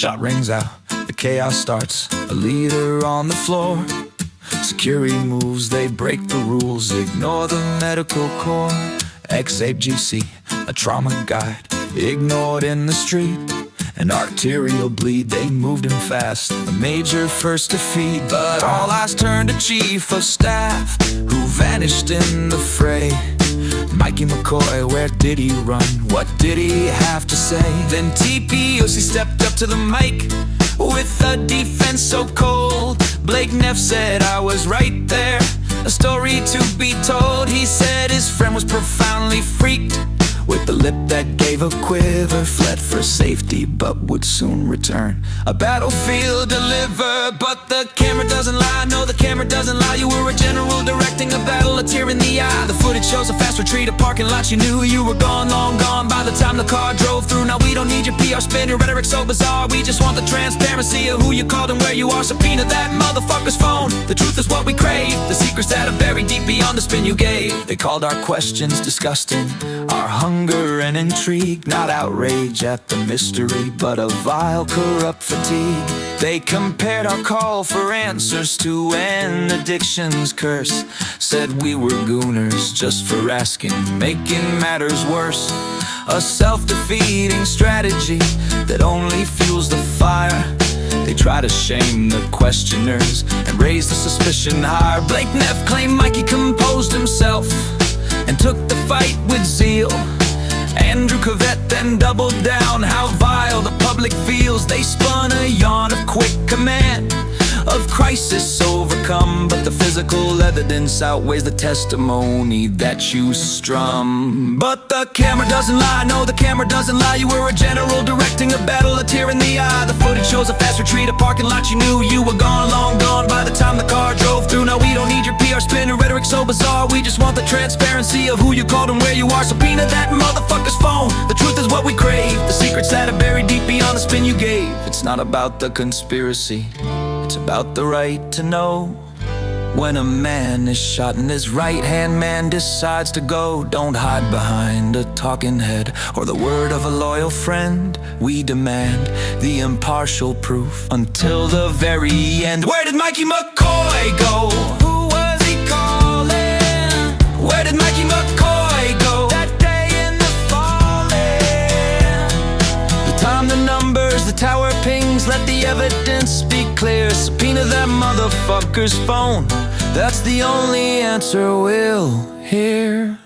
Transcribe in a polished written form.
Shot rings out, the chaos starts, a leader on the floor. Security moves, they break the rules, ignore the medical corps. XABC, a trauma guide, ignored in the street. An arterial bleed, they moved him fast, a major first defeat. But all eyes turned to Chief of Staff, who vanished in the fray. Mikey McCoy, where did he run? What did he have to say? Then TPUSA stepped up to the mic with a defense so cold. Blake Neff said, I was right there, a story to be told. He said his friend was profoundly freaked, with the lip that gave a quiver, fled for safety but would soon return. A battlefield delivered, but the camera doesn't lie. No, the camera doesn't lie. You were a general directing a battle, a tear in the eye. The footage shows a fast retreat, a parking lot. You knew you were gone, long gone by the time the car drove through. Now we don't need your PR spin, your rhetoric so bizarre. We just want the transparency of who you called and where you are. Subpoena that motherfucker's phone. The truth is what we crave, the secrets that are buried deep beyond the spin you gave. They called our questions disgusting, our hunger and intrigue, not outrage at the mystery, but a vile, corrupt fatigue. They compared our call for answers to an addiction's curse, said we were gooners just for asking, making matters worse. A self-defeating strategy that only fuels the fire. They try to shame the questioners and raise the suspicion higher. Blake Neff claimed Mikey composed himself and took the fight with zeal. Andrew Cavett then doubled down, how vile the public feels. They spun a yarn of quick command, of crisis overcome, but the physical evidence outweighs the testimony that you strum. But the camera doesn't lie, no, the camera doesn't lie. You were a general directing a battle, a tear in the eye. The footage shows a fast retreat, a parking lot. You knew you were gone, long gone by the time the car drove through. Now we don't need your PR spin or rhetoric so bizarre. We just want the transparency of who you called and where you are. Subpoena that motherfucker's phone. The truth is what we crave, the secrets that are buried deep beyond the spin you gave. It's not about the conspiracy, it's about the right to know. When a man is shot and his right-hand man decides to go, don't hide behind a talking head or the word of a loyal friend. We demand the impartial proof until the very end. Where did Mikey McCoy go? Who was he calling? Where did Mikey McCoy go that day in the falling? The time, the numbers, the tower pings, let the evidence be clear. Subpoena that motherfucker's phone, that's the only answer we'll hear.